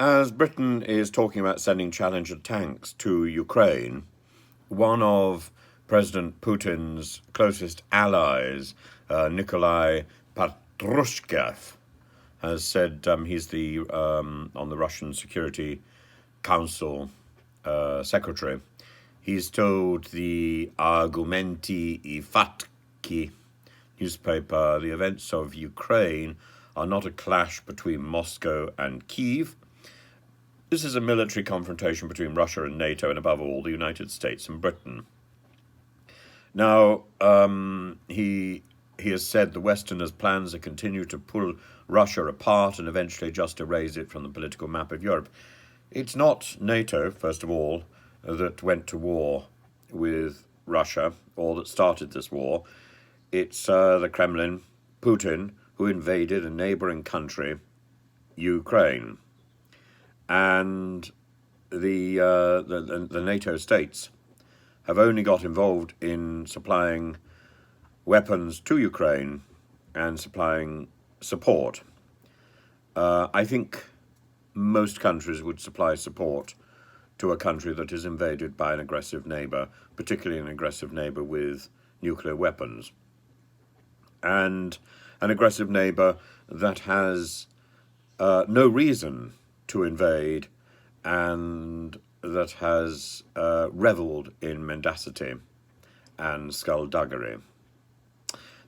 As Britain is talking about sending Challenger tanks to Ukraine, one of President Putin's closest allies, Nikolai Patrushev, has said he's the on the Russian Security Council secretary. He's told the Argumenti I Fatki newspaper the events of Ukraine are not a clash between Moscow and Kyiv. This is a military confrontation between Russia and NATO, and above all, the United States and Britain. Now, he has said the Westerners' plans to continue to pull Russia apart and eventually just erase it from the political map of Europe. It's not NATO, first of all, that went to war with Russia or that started this war. It's the Kremlin, Putin, who invaded a neighboring country, Ukraine. And the NATO states have only got involved in supplying weapons to Ukraine and supplying support. I think most countries would supply support to a country that is invaded by an aggressive neighbor, particularly an aggressive neighbor with nuclear weapons. And an aggressive neighbor that has no reason to invade and that has reveled in mendacity and skullduggery.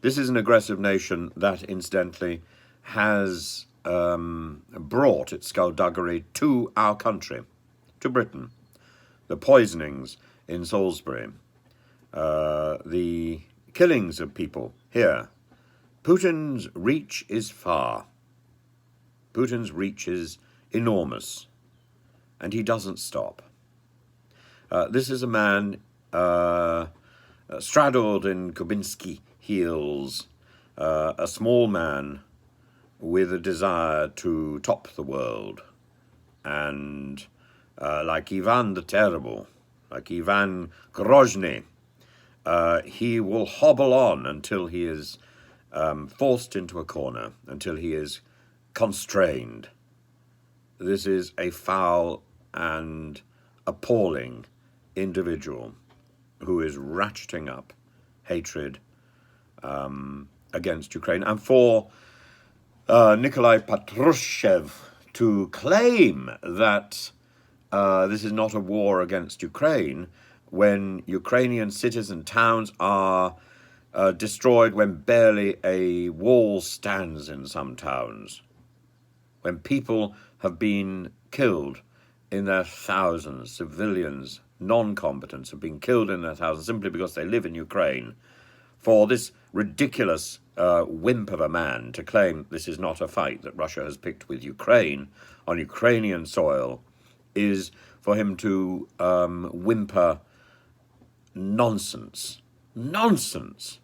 This is an aggressive nation that, incidentally, has brought its skullduggery to our country, to Britain. The poisonings in Salisbury, the killings of people here. Putin's reach is far. Putin's reach is enormous, and he doesn't stop. This is a man straddled in Kubinsky heels, a small man with a desire to top the world. And like Ivan the Terrible, like Ivan Grozny, he will hobble on until he is forced into a corner, until he is constrained. This is a foul and appalling individual who is ratcheting up hatred against Ukraine. And for Nikolai Patrushev to claim that this is not a war against Ukraine when Ukrainian cities and towns are destroyed, when barely a wall stands in some towns, when people have been killed in their thousands, civilians, non-combatants have been killed in their thousands simply because they live in Ukraine, for this ridiculous wimp of a man to claim this is not a fight that Russia has picked with Ukraine on Ukrainian soil is for him to whimper nonsense. Nonsense.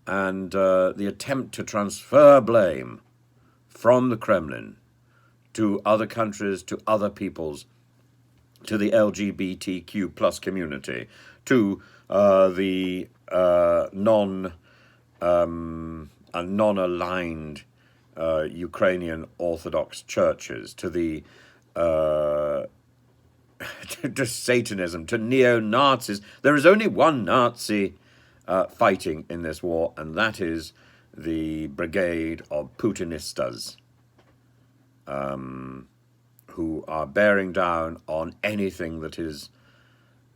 And the attempt to transfer blame from the Kremlin to other countries, to other peoples, to the LGBTQ plus community, to the non-aligned Ukrainian Orthodox churches, to the to Satanism, to neo-Nazis. There is only one Nazi fighting in this war, and that is the brigade of Putinistas, who are bearing down on anything that is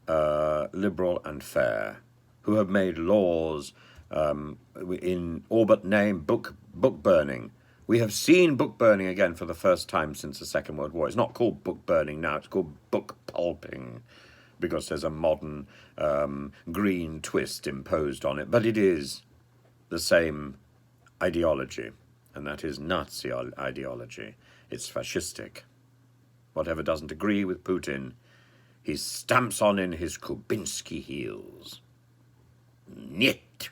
liberal and fair, who have made laws in all but name book burning. We have seen book burning again for the first time since the Second World War. It's not called book burning now, it's called book pulping, because there's a modern green twist imposed on it. But it is the same ideology, and that is Nazi ideology. It's fascistic. Whatever doesn't agree with Putin, he stamps on in his Kubinsky heels. Niet.